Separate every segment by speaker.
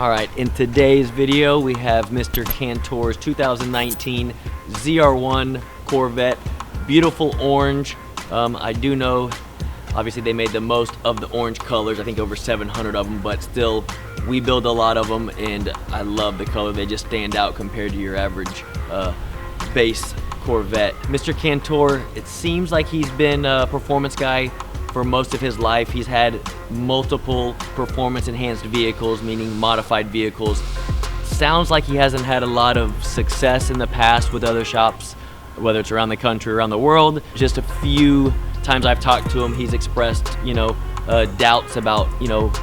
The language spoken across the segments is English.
Speaker 1: Alright, in today's video we have Mr. Cantor's 2019 ZR1 Corvette. Beautiful orange. I do know, obviously they made the most of the orange colors, I think over 700 of them, but still, we build a lot of them and I love the color. They just stand out compared to your average base Corvette. Mr. Cantor, it seems like he's been a performance guy for most of his life. He's had multiple performance enhanced vehicles, meaning modified vehicles. Sounds like he hasn't had a lot of success in the past with other shops, whether it's around the country or around the world. Just a few times I've talked to him, he's expressed, doubts about,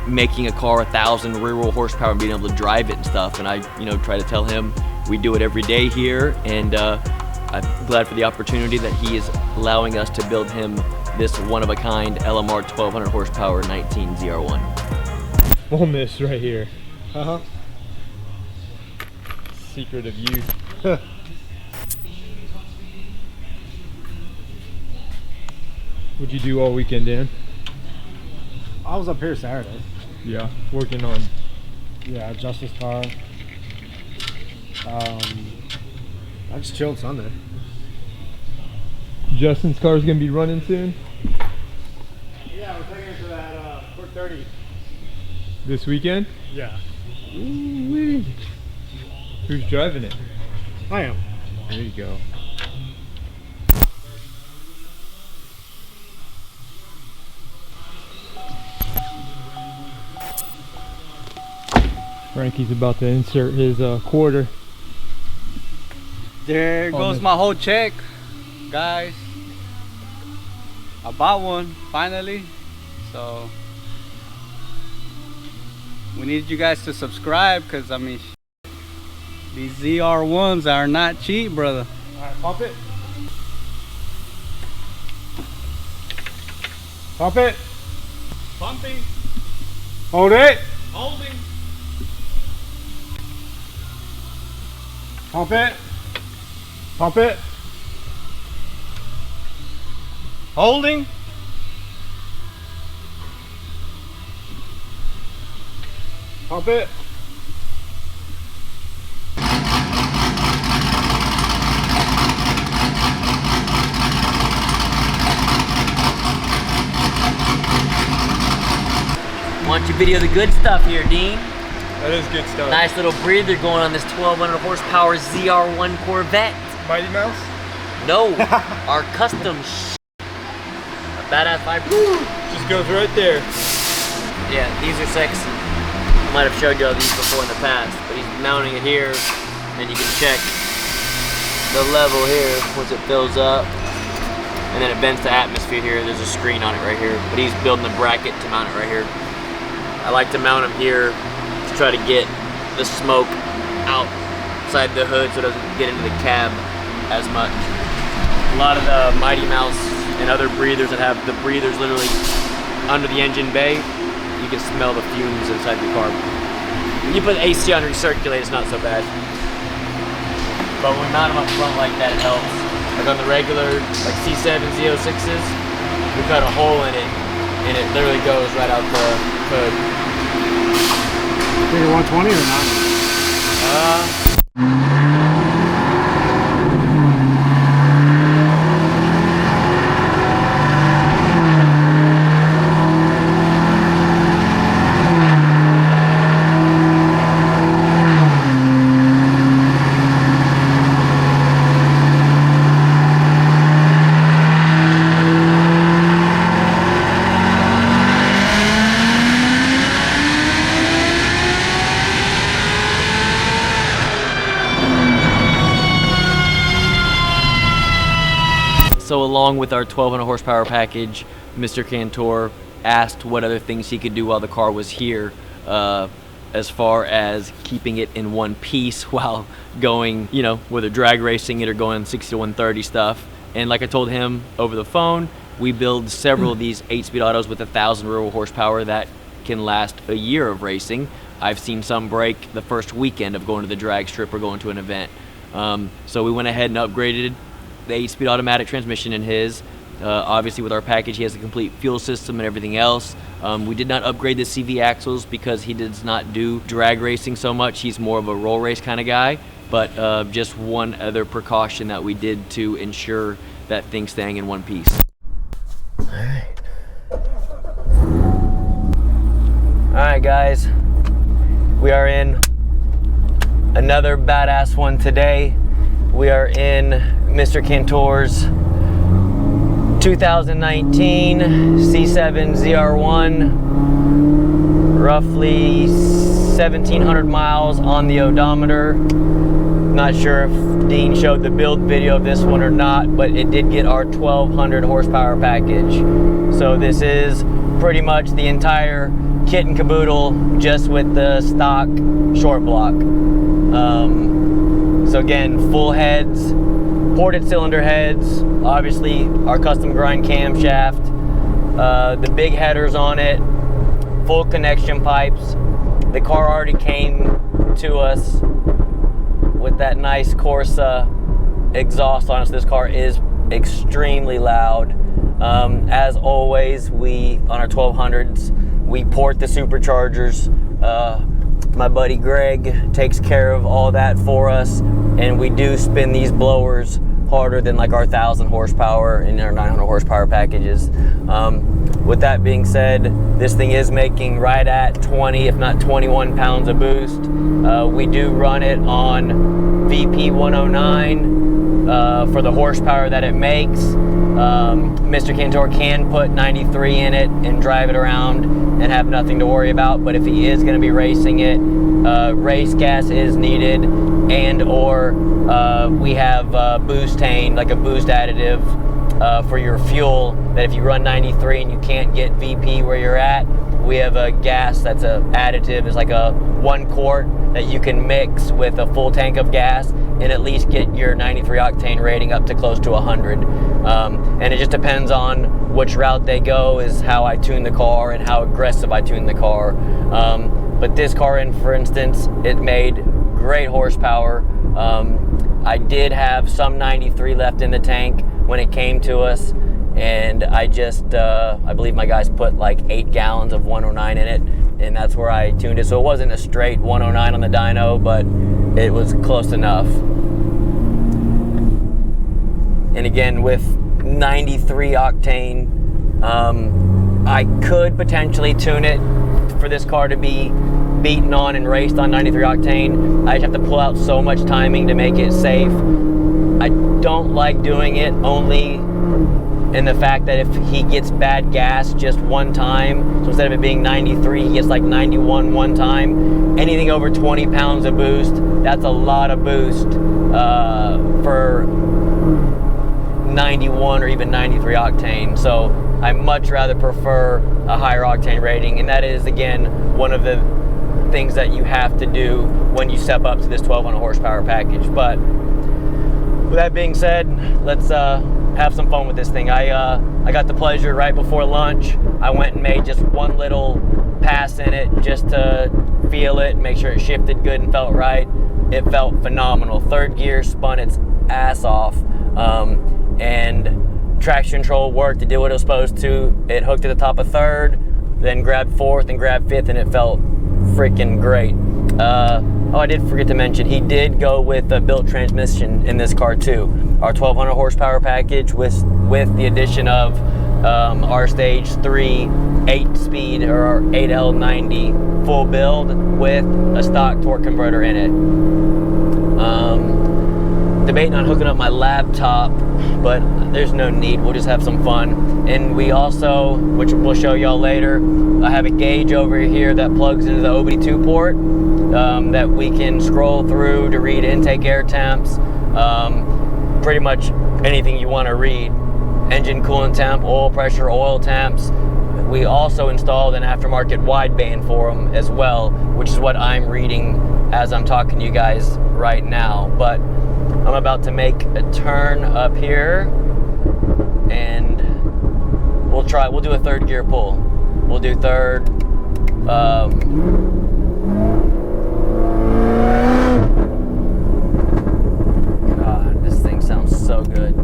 Speaker 1: making a car 1,000 rear wheel horsepower and being able to drive it and stuff. And I, try to tell him we do it every day here, and I'm glad for the opportunity that he is allowing us to build him this one-of-a-kind LMR 1200 horsepower 19 ZR1.
Speaker 2: Ole Miss right here. Secret of youth. What'd you do all weekend, Dan?
Speaker 3: I was up here Saturday.
Speaker 2: Yeah, working on.
Speaker 3: Yeah, Justin's car. I just chilled Sunday.
Speaker 2: Justin's car's gonna be running soon.
Speaker 3: Yeah, we're taking it to that Port 30.
Speaker 2: This weekend?
Speaker 3: Yeah.
Speaker 2: Ooh-wee. Who's driving it?
Speaker 3: I am.
Speaker 2: There you go. Frankie's about to insert his quarter.
Speaker 4: There goes my whole check, guys. I bought one finally, so we need you guys to subscribe, because these ZR1s are not cheap, brother.
Speaker 3: Alright, pump it. Pump it.
Speaker 4: Pumping.
Speaker 3: Hold it.
Speaker 4: Holding.
Speaker 3: Pump it. Pump it.
Speaker 4: Holding.
Speaker 3: Pump it.
Speaker 1: Why don't you video the good stuff here, Dean?
Speaker 2: That is good stuff.
Speaker 1: Nice little breather going on this 1200 horsepower ZR1 Corvette.
Speaker 2: Mighty Mouse?
Speaker 1: No, our custom a badass vibe.
Speaker 2: Just goes right there.
Speaker 1: Yeah, these are sexy. I might have showed you all these before in the past, but he's mounting it here, and you can check the level here once it fills up, and then it bends to atmosphere here. There's a screen on it right here, but he's building the bracket to mount it right here. I like to mount them here to try to get the smoke outside the hood so it doesn't get into the cab as much. A lot of the Mighty Mouse and other breathers that have the breathers literally under the engine bay, you can smell the fumes inside the car. When you put AC on recirculate, it's not so bad. But when we mount them up front like that, it helps. Like on the regular, like C7 Z06s, we cut a hole in it, and it literally goes right out the hood.
Speaker 3: Figure 120 or not?
Speaker 1: So along with our 1200 horsepower package, Mr. Cantor asked what other things he could do while the car was here, as far as keeping it in one piece while going, whether drag racing it or going 60 to 130 stuff. And like I told him over the phone, we build several of these 8-speed autos with 1,000 rear wheel horsepower that can last a year of racing. I've seen some break the first weekend of going to the drag strip or going to an event. So we went ahead and upgraded the 8-speed automatic transmission in his Obviously with our package he has a complete fuel system and everything else. We did not upgrade the CV axles because he does not do drag racing so much. He's more of a roll race kind of guy, but just one other precaution that we did to ensure that thing's staying in one piece. Alright guys, we are in another badass one today. We are in Mr. Cantor's 2019 C7 ZR1, roughly 1,700 miles on the odometer. Not sure if Dean showed the build video of this one or not, but it did get our 1,200 horsepower package. So this is pretty much the entire kit and caboodle, just with the stock short block. So again, full heads, ported cylinder heads, obviously our custom grind camshaft, the big headers on it, full connection pipes. The car already came to us with that nice Corsa exhaust on us. This car is extremely loud. As always, we on our 1200s, we port the superchargers. My buddy Greg takes care of all that for us, and we do spin these blowers harder than like our 1,000 horsepower and our 900 horsepower packages. With that being said, this thing is making right at 20, if not 21 pounds of boost. We do run it on VP 109 for the horsepower that it makes. Mr. Cantor can put 93 in it and drive it around and have nothing to worry about, but if he is going to be racing it, race gas is needed, and or we have Boostane, like a boost additive for your fuel, that if you run 93 and you can't get VP where you're at, we have a gas that's a additive. It's like a 1 quart that you can mix with a full tank of gas and at least get your 93 octane rating up to close to 100. And it just depends on which route they go is how I tune the car and how aggressive I tune the car. But this car, for instance, it made great horsepower. I did have some 93 left in the tank when it came to us, and I just, I believe my guys put like 8 gallons of 109 in it, and that's where I tuned it. So it wasn't a straight 109 on the dyno, but it was close enough. And again, with 93 octane, I could potentially tune it for this car to be beaten on and raced on 93 octane. I just have to pull out so much timing to make it safe. I don't like doing it only in the fact that if he gets bad gas just one time, so instead of it being 93, he gets like 91 one time. Anything over 20 pounds of boost, that's a lot of boost for 91 or even 93 octane. So I much rather prefer a higher octane rating, and that is again one of the things that you have to do when you step up to this 1,200 horsepower package. But with that being said, let's have some fun with this thing. I got the pleasure right before lunch. I went and made just one little pass in it just to feel it, make sure it shifted good and felt right. It felt phenomenal. Third gear spun its ass off, and traction control worked. It did what it was supposed to. It hooked at the top of third, then grabbed fourth and grabbed fifth, and it felt freaking great. Oh, I did forget to mention, he did go with a built transmission in this car too. Our 1,200 horsepower package with the addition of our Stage 3 8-speed or our 8L90 full build with a stock torque converter in it. Debating on hooking up my laptop, but there's no need. We'll just have some fun. And we also, which we'll show y'all later, I have a gauge over here that plugs into the OBD2 port that we can scroll through to read intake air temps, pretty much anything you want to read. Engine coolant temp, oil pressure, oil temps. We also installed an aftermarket wideband for them as well, which is what I'm reading as I'm talking to you guys right now. But I'm about to make a turn up here, and we'll do a third gear pull. We'll do third. God, this thing sounds so good.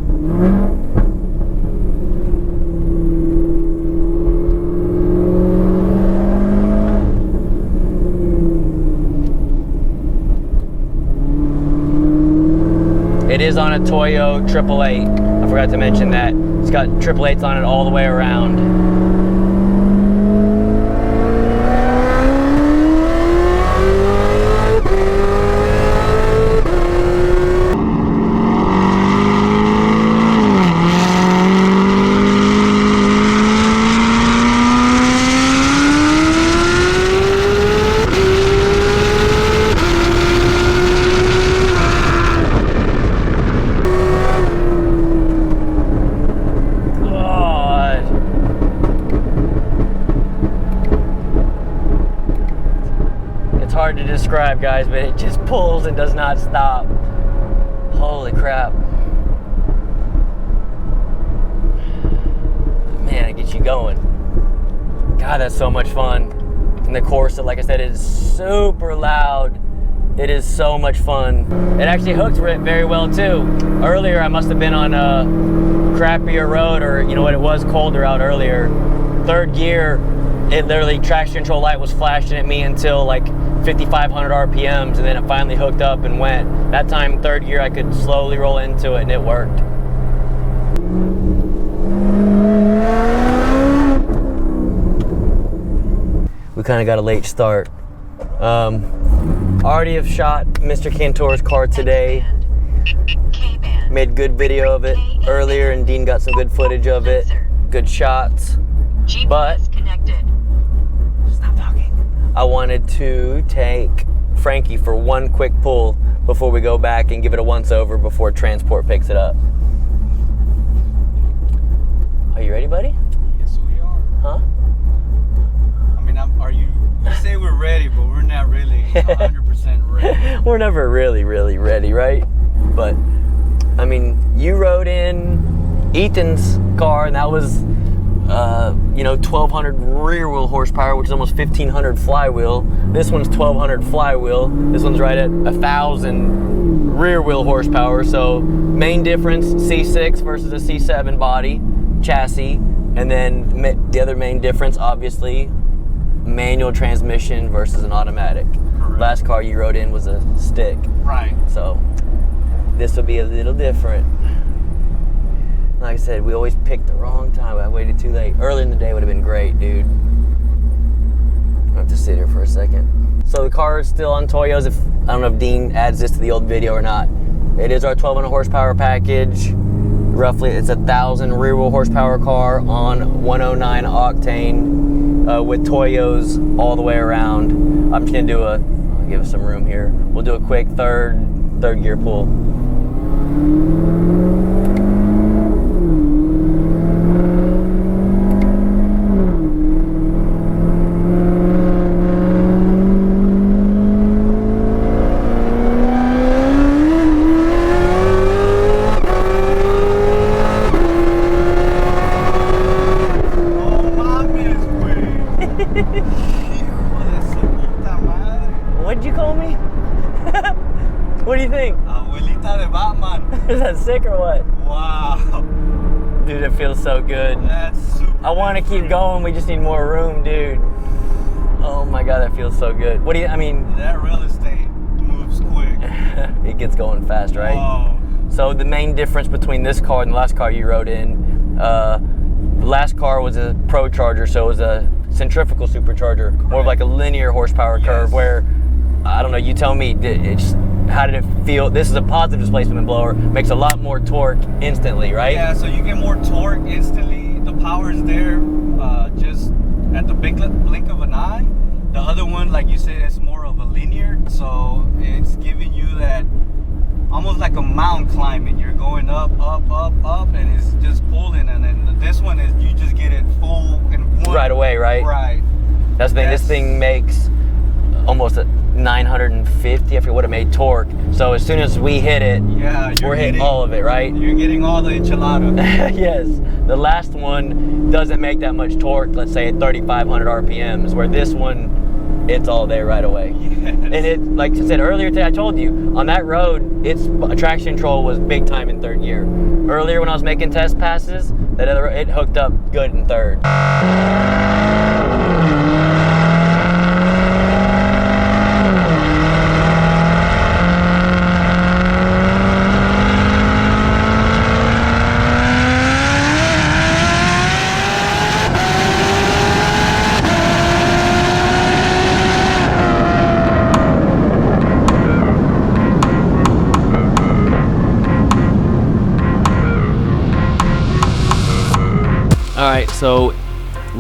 Speaker 1: It is on a Toyo 888. I forgot to mention that. It's got 888s on it all the way around. Hard to describe, guys, but it just pulls and does not stop. Holy crap. Man, it gets you going. God, that's so much fun. And the Corsa, like I said, is super loud. It is so much fun. It actually hooks very well too. Earlier, I must have been on a crappier road, or you know what, it was colder out earlier. Third gear, it literally, traction control light was flashing at me until like 5,500 RPMs, and then it finally hooked up and went. That time, third gear, I could slowly roll into it, and it worked. We kind of got a late start. Already have shot Mr. Cantor's car today. Made good video of it earlier, and Dean got some good footage of it. Good shots. But I wanted to take Frankie for one quick pull before we go back and give it a once over before transport picks it up. Are you ready, buddy?
Speaker 4: Yes, we are.
Speaker 1: Huh?
Speaker 4: I mean, you say we're ready, but we're not really 100% ready.
Speaker 1: We're never really ready, right? But, I mean, you rode in Ethan's car, and that was 1,200 rear wheel horsepower, which is almost 1,500 flywheel. This one's 1,200 flywheel. This one's right at 1,000 rear wheel horsepower. So main difference, C6 versus a C7 body, chassis. And then the other main difference, obviously, manual transmission versus an automatic.
Speaker 4: Correct.
Speaker 1: Last car you rode in was a stick.
Speaker 4: Right.
Speaker 1: So this will be a little different. Like I said, we always picked the wrong time. I waited too late. Earlier in the day would have been great, dude. I have to sit here for a second. So the car is still on Toyos. I don't know if Dean adds this to the old video or not. It is our 1,200 horsepower package. Roughly, it's 1,000 rear wheel horsepower car on 109 octane with Toyos all the way around. I'm just gonna do I'll give us some room here. We'll do a quick third gear pull. What'd you call me? What do you think?
Speaker 4: Abuelita de Batman.
Speaker 1: Is that sick or what?
Speaker 4: Wow.
Speaker 1: Dude, it feels so good.
Speaker 4: That's super.
Speaker 1: I want to keep going. We just need more room, dude. Oh my God, that feels so good. What do you, I mean?
Speaker 4: That real estate moves quick.
Speaker 1: It gets going fast, right?
Speaker 4: Whoa.
Speaker 1: So the main difference between this car and the last car you rode in, the last car was a Pro Charger, so it was a centrifugal supercharger, more of like a linear horsepower curve, where, I don't know, you tell me, how did it feel? This is a positive displacement blower, makes a lot more torque instantly, right?
Speaker 4: Yeah, so you get more torque instantly. The power is there just at the blink of an eye. The other one, like you said, it's more of a linear, so it's giving you that almost like a mountain climbing. You're going up, and it's just pulling. And then this one is you just get it full in one
Speaker 1: right away, right?
Speaker 4: Right.
Speaker 1: That's the thing. This thing makes almost a 950. I forget what it made torque. So as soon as we hit it, we're hitting all of it, right?
Speaker 4: You're getting all the enchilada.
Speaker 1: Yes. The last one doesn't make that much torque. Let's say at 3,500 RPMs, where this one, it's all there right away.
Speaker 4: Yes.
Speaker 1: And it, like I said earlier today, I told you, on that road, its traction control was big time in third gear. Earlier when I was making test passes, it hooked up good in third.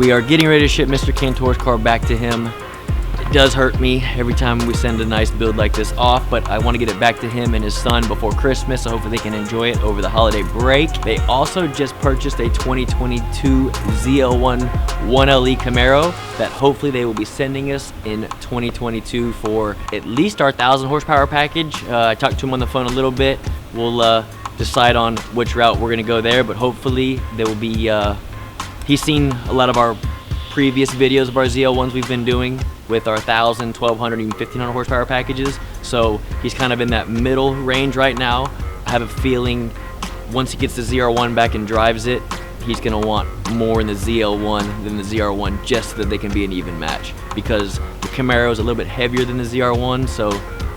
Speaker 1: we are getting ready to ship Mr. Cantor's car back to him. It does hurt me every time we send a nice build like this off, but I want to get it back to him and his son before Christmas, so hopefully they can enjoy it over the holiday break. They also just purchased a 2022 ZL1 1LE Camaro that hopefully they will be sending us in 2022 for at least our 1,000 horsepower package. I talked to him on the phone a little bit. We'll decide on which route we're going to go there, but hopefully there will be, he's seen a lot of our previous videos of our ZL1s we've been doing with our 1,000, 1,200, even 1,500 horsepower packages. So he's kind of in that middle range right now. I have a feeling once he gets the ZR1 back and drives it, he's gonna want more in the ZL1 than the ZR1 just so that they can be an even match, because the Camaro is a little bit heavier than the ZR1, so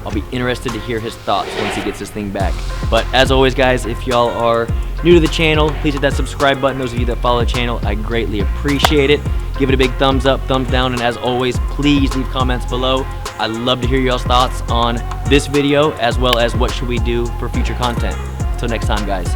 Speaker 1: I'll be interested to hear his thoughts once he gets this thing back. But as always, guys, if y'all are new to the channel, please hit that subscribe button. Those of you that follow the channel, I greatly appreciate it. Give it a big thumbs up, thumbs down, and as always, please leave comments below. I'd love to hear y'all's thoughts on this video, as well as what should we do for future content. Until next time, guys.